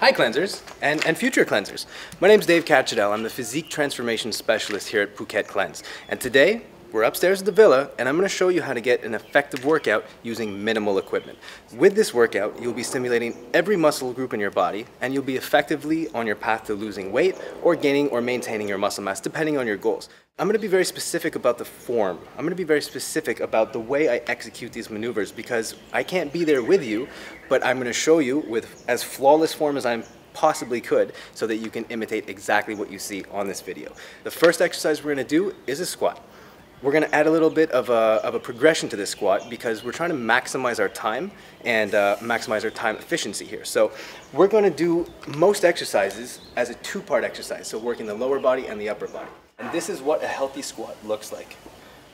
Hi cleansers and future cleansers. My name is Dave Catchadell. I'm the Physique Transformation Specialist here at Phuket Cleanse. And today, we're upstairs at the villa and I'm going to show you how to get an effective workout using minimal equipment. With this workout, you'll be stimulating every muscle group in your body and you'll be effectively on your path to losing weight or gaining or maintaining your muscle mass depending on your goals. I'm going to be very specific about the form. I'm going to be very specific about the way I execute these maneuvers because I can't be there with you, but I'm going to show you with as flawless form as I possibly could so that you can imitate exactly what you see on this video. The first exercise we're going to do is a squat. We're going to add a little bit of a progression to this squat because we're trying to maximize our time and maximize our time efficiency here. So we're going to do most exercises as a two-part exercise, so working the lower body and the upper body. And this is what a healthy squat looks like.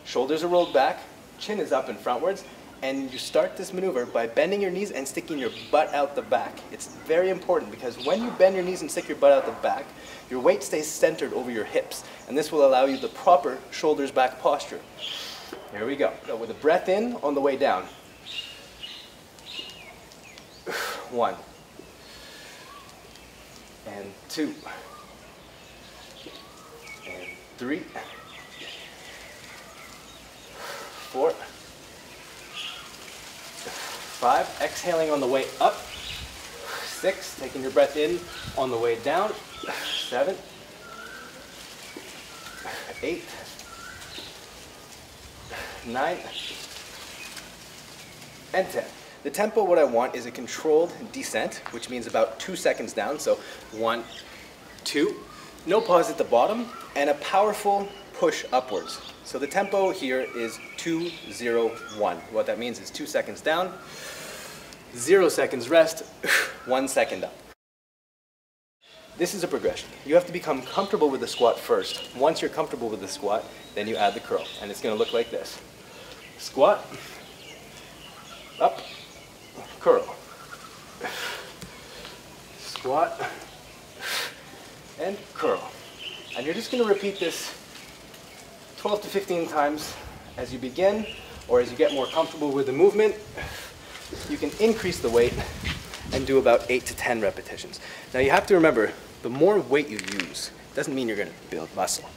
Shoulders are rolled back, chin is up and frontwards, and you start this maneuver by bending your knees and sticking your butt out the back. It's very important because when you bend your knees and stick your butt out the back, your weight stays centered over your hips, and this will allow you the proper shoulders back posture. Here we go. So with a breath in on the way down. 1 and 2 and 3, 4, 5, exhaling on the way up, 6, taking your breath in on the way down, 7, 8, 9, and 10. The tempo, what I want is a controlled descent, which means about 2 seconds down, so 1, 2, no pause at the bottom, and a powerful push upwards. So the tempo here is 2, 0, 1. What that means is 2 seconds down, 0 seconds rest, 1 second up. This is a progression. You have to become comfortable with the squat first. Once you're comfortable with the squat, then you add the curl. And it's going to look like this. Squat, up, curl. Squat, and curl. And you're just going to repeat this 12 to 15 times as you begin, or as you get more comfortable with the movement. You can increase the weight and do about 8 to 10 repetitions. Now you have to remember, the more weight you use doesn't mean you're going to build muscle.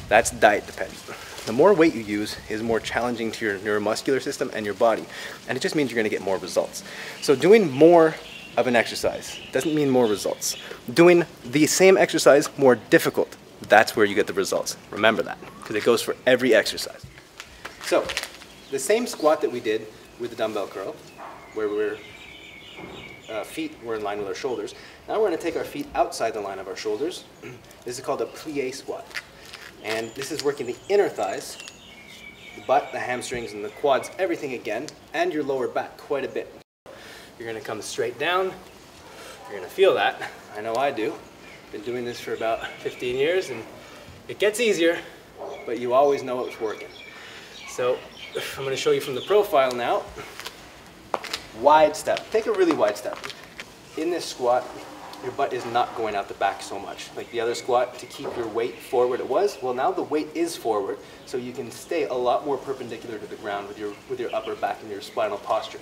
That's diet dependent. The more weight you use is more challenging to your neuromuscular system and your body, and it just means you're going to get more results. So doing more of an exercise doesn't mean more results. Doing the same exercise more difficult, that's where you get the results. Remember that, because it goes for every exercise. So the same squat that we did with the dumbbell curl, where we're feet were in line with our shoulders. Now we're going to take our feet outside the line of our shoulders. This is called a plie squat. And this is working the inner thighs, the butt, the hamstrings, and the quads, everything again, and your lower back quite a bit. You're going to come straight down. You're going to feel that. I know I do. Been doing this for about 15 years, and it gets easier, but you always know it's working. So I'm going to show you from the profile now. Wide step. Take a really wide step. In this squat, your butt is not going out the back so much. Like the other squat, to keep your weight forward it was. Well, now the weight is forward, so you can stay a lot more perpendicular to the ground with your upper back and your spinal posture.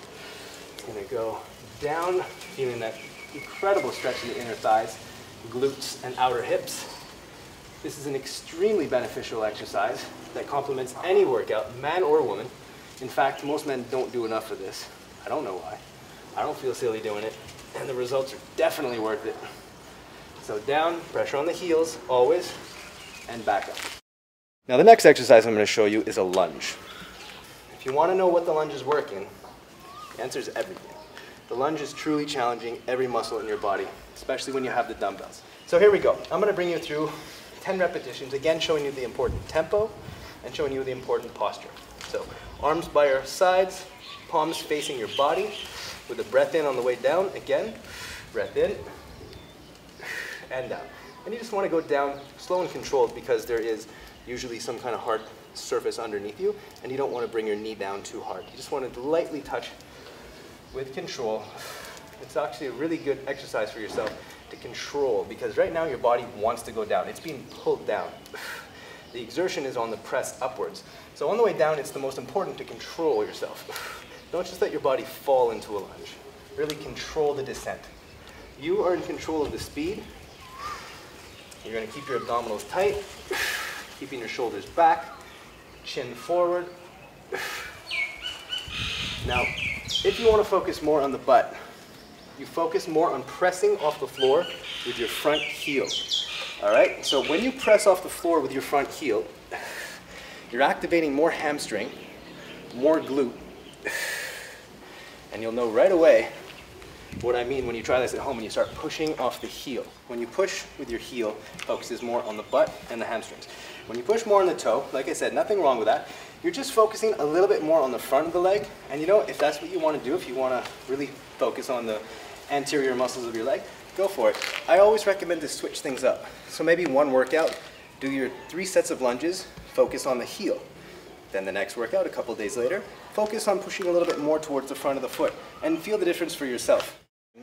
It's going to go down, feeling that incredible stretch in the inner thighs, glutes, and outer hips. This is an extremely beneficial exercise that complements any workout, man or woman. In fact, most men don't do enough of this. I don't know why. I don't feel silly doing it, and the results are definitely worth it. So down, pressure on the heels, always, and back up. Now the next exercise I'm going to show you is a lunge. If you want to know what the lunge is working, the answer is everything. The lunge is truly challenging every muscle in your body, especially when you have the dumbbells. So here we go. I'm going to bring you through 10 repetitions, again showing you the important tempo and showing you the important posture. So arms by our sides, palms facing your body, with a breath in on the way down. Again, breath in and down. And you just want to go down slow and controlled because there is usually some kind of hard surface underneath you, and you don't want to bring your knee down too hard. You just want to lightly touch with control. It's actually a really good exercise for yourself to control, because right now your body wants to go down. It's being pulled down. The exertion is on the press upwards. So on the way down, it's the most important to control yourself. Don't just let your body fall into a lunge. Really control the descent. You are in control of the speed. You're going to keep your abdominals tight, keeping your shoulders back, chin forward. Now, if you want to focus more on the butt, you focus more on pressing off the floor with your front heel. All right? So when you press off the floor with your front heel, you're activating more hamstring, more glute, and you'll know right away what I mean when you try this at home and you start pushing off the heel. When you push with your heel, it focuses more on the butt and the hamstrings. When you push more on the toe, like I said, nothing wrong with that. You're just focusing a little bit more on the front of the leg. And you know, if that's what you want to do, if you want to really focus on the anterior muscles of your leg, go for it. I always recommend to switch things up. So maybe one workout, do your 3 sets of lunges, focus on the heel. Then the next workout, a couple days later, focus on pushing a little bit more towards the front of the foot and feel the difference for yourself.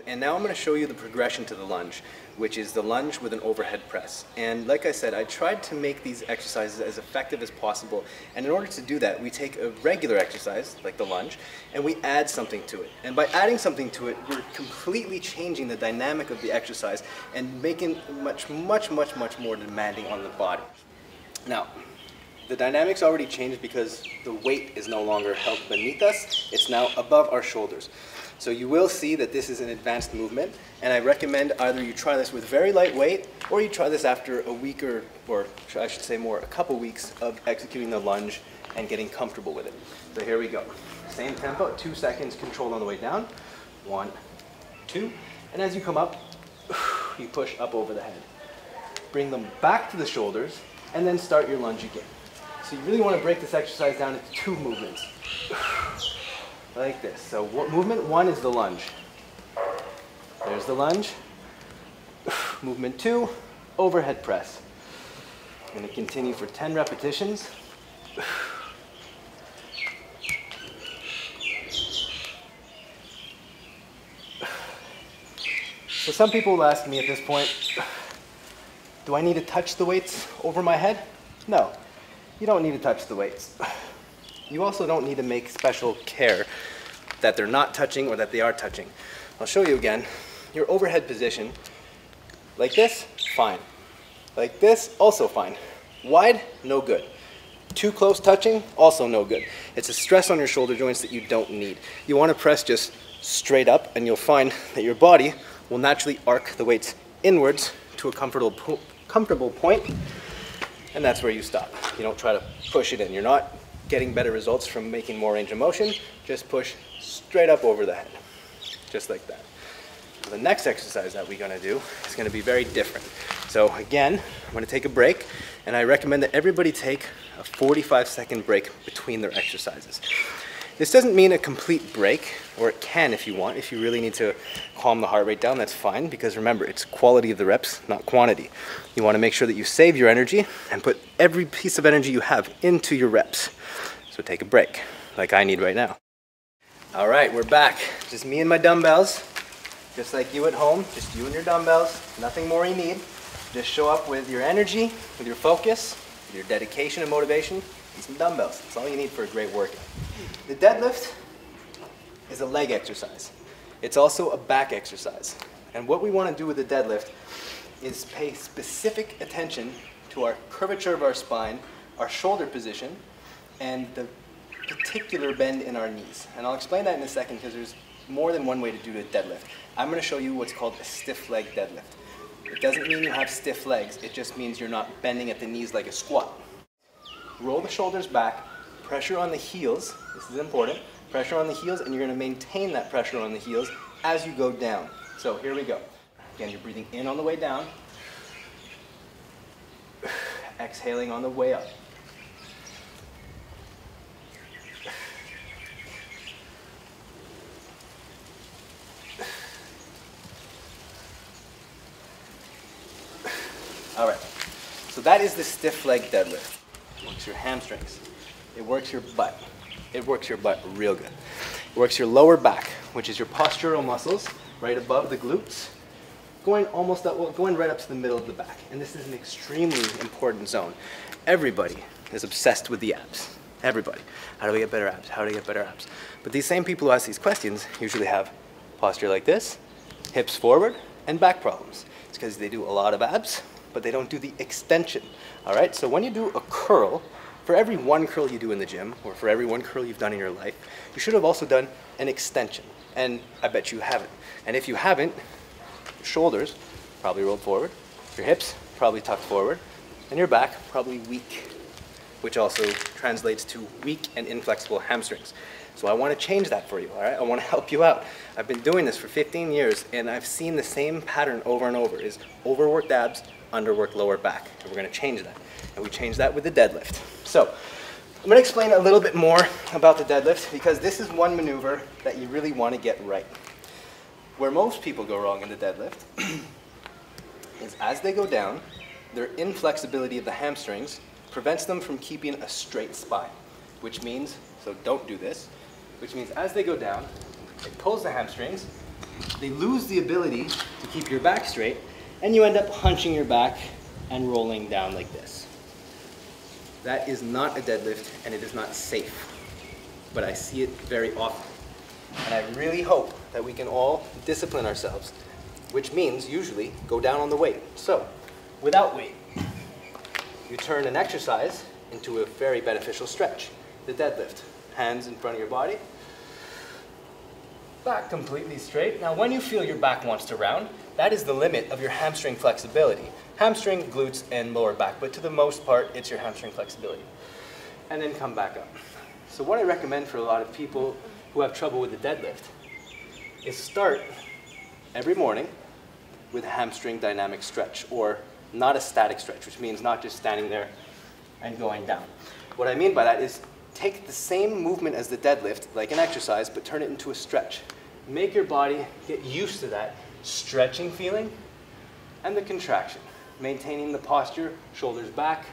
And now I'm going to show you the progression to the lunge, which is the lunge with an overhead press. And like I said, I tried to make these exercises as effective as possible. And in order to do that, we take a regular exercise, like the lunge, and we add something to it. And by adding something to it, we're completely changing the dynamic of the exercise and making it much more demanding on the body. Now, the dynamics already changed because the weight is no longer held beneath us, it's now above our shoulders. So you will see that this is an advanced movement, and I recommend either you try this with very light weight, or you try this after a week or I should say more, a couple weeks of executing the lunge and getting comfortable with it. So here we go. Same tempo, 2 seconds controlled on the way down. 1, 2, and as you come up, you push up over the head. Bring them back to the shoulders, and then start your lunge again. So you really want to break this exercise down into 2 movements. Like this. So movement 1 is the lunge. There's the lunge. Movement 2, overhead press. I'm going to continue for 10 repetitions. So some people will ask me at this point, do I need to touch the weights over my head? No, you don't need to touch the weights. You also don't need to make special care that they're not touching or that they are touching. I'll show you again. Your overhead position, like this, fine. Like this, also fine. Wide, no good. Too close touching, also no good. It's a stress on your shoulder joints that you don't need. You want to press just straight up, and you'll find that your body will naturally arc the weights inwards to a comfortable point, and that's where you stop. You don't try to push it in. You're not getting better results from making more range of motion. Just push straight up over the head, just like that. So the next exercise that we're going to do is going to be very different. So again, I'm going to take a break, and I recommend that everybody take a 45-second break between their exercises. This doesn't mean a complete break, or it can if you want. If you really need to calm the heart rate down, that's fine, because remember, it's quality of the reps, not quantity. You want to make sure that you save your energy and put every piece of energy you have into your reps. So take a break, like I need right now. All right, we're back. Just me and my dumbbells, just like you at home, just you and your dumbbells, nothing more you need. Just show up with your energy, with your focus, with your dedication and motivation, and some dumbbells. That's all you need for a great workout. The deadlift is a leg exercise. It's also a back exercise. And what we want to do with the deadlift is pay specific attention to our curvature of our spine, our shoulder position, and the particular bend in our knees. And I'll explain that in a second because there's more than one way to do a deadlift. I'm going to show you what's called a stiff leg deadlift. It doesn't mean you have stiff legs, it just means you're not bending at the knees like a squat. Roll the shoulders back, pressure on the heels, this is important, pressure on the heels, and you're going to maintain that pressure on the heels as you go down. So here we go. Again, you're breathing in on the way down, exhaling on the way up. All right, so that is the stiff leg deadlift. It works your hamstrings. It works your butt. It works your butt real good. It works your lower back, which is your postural muscles right above the glutes, going almost up, well, going right up to the middle of the back. And this is an extremely important zone. Everybody is obsessed with the abs. Everybody. How do we get better abs? How do we get better abs? But these same people who ask these questions usually have posture like this, hips forward, and back problems. It's because they do a lot of abs, but they don't do the extension. All right, so when you do a curl, for every one curl you do in the gym, or for every one curl you've done in your life, you should have also done an extension. And I bet you haven't. And if you haven't, your shoulders probably rolled forward, your hips probably tucked forward, and your back probably weak, which also translates to weak and inflexible hamstrings. So I want to change that for you, all right? I want to help you out. I've been doing this for 15 years, and I've seen the same pattern over and over, is overworked abs, underworked lower back. And we're going to change that. And we change that with the deadlift. So I'm going to explain a little bit more about the deadlift, because this is one maneuver that you really want to get right. Where most people go wrong in the deadlift is as they go down, their inflexibility of the hamstrings prevents them from keeping a straight spine, which means, so don't do this, which means as they go down, it pulls the hamstrings, they lose the ability to keep your back straight, and you end up hunching your back and rolling down like this. That is not a deadlift, and it is not safe, but I see it very often. And I really hope that we can all discipline ourselves, which means usually go down on the weight. So, without weight, you turn an exercise into a very beneficial stretch. The deadlift, hands in front of your body, back completely straight. Now when you feel your back wants to round, that is the limit of your hamstring flexibility. Hamstring, glutes, and lower back, but to the most part, it's your hamstring flexibility. And then come back up. So what I recommend for a lot of people who have trouble with the deadlift is start every morning with a hamstring dynamic stretch, or not a static stretch, which means not just standing there and going down. What I mean by that is take the same movement as the deadlift, like an exercise, but turn it into a stretch. Make your body get used to that stretching feeling and the contraction. Maintaining the posture, shoulders back,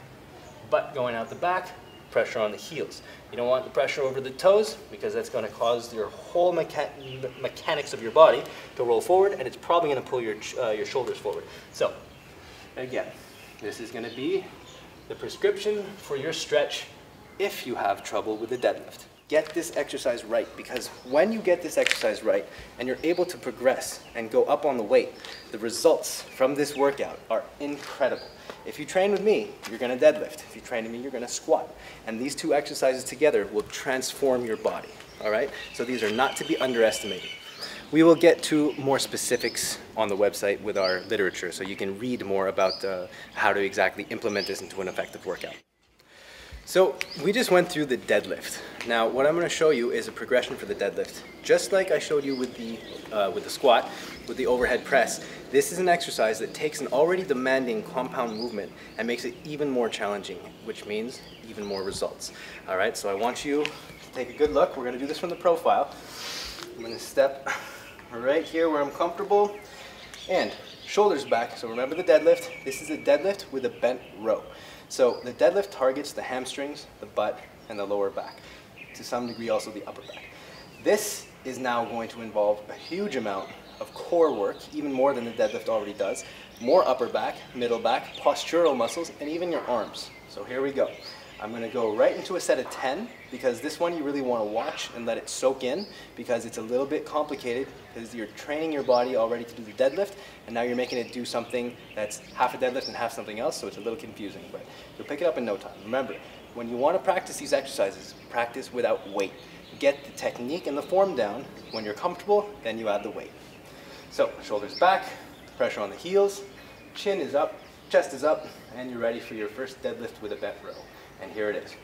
butt going out the back, pressure on the heels. You don't want the pressure over the toes, because that's going to cause your whole mechanics of your body to roll forward, and it's probably going to pull your shoulders forward. So, again, this is going to be the prescription for your stretch if you have trouble with the deadlift. Get this exercise right, because when you get this exercise right and you're able to progress and go up on the weight, the results from this workout are incredible. If you train with me, you're going to deadlift. If you train with me, you're going to squat. And these two exercises together will transform your body. All right? So these are not to be underestimated. We will get to more specifics on the website with our literature, so you can read more about how to exactly implement this into an effective workout. So we just went through the deadlift. Now what I'm going to show you is a progression for the deadlift. Just like I showed you with the squat, with the overhead press, this is an exercise that takes an already demanding compound movement and makes it even more challenging, which means even more results. All right, so I want you to take a good look. We're going to do this from the profile. I'm going to step right here where I'm comfortable, and shoulders back. So remember the deadlift. This is a deadlift with a bent row. So the deadlift targets the hamstrings, the butt, and the lower back. To some degree also the upper back. This is now going to involve a huge amount of core work, even more than the deadlift already does. More upper back, middle back, postural muscles, and even your arms. So here we go. I'm going to go right into a set of 10, because this one you really want to watch and let it soak in, because it's a little bit complicated, because you're training your body already to do the deadlift, and now you're making it do something that's half a deadlift and half something else, so it's a little confusing, but you'll pick it up in no time. Remember, when you want to practice these exercises, practice without weight. Get the technique and the form down. When you're comfortable, then you add the weight. So, shoulders back, pressure on the heels, chin is up, chest is up, and you're ready for your first deadlift with a bent row. And here it is.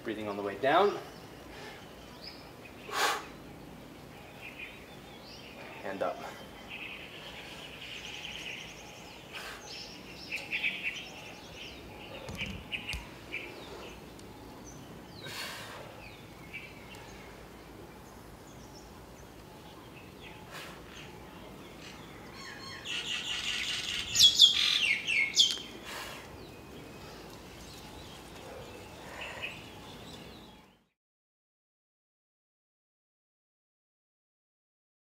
Breathing on the way down. And up.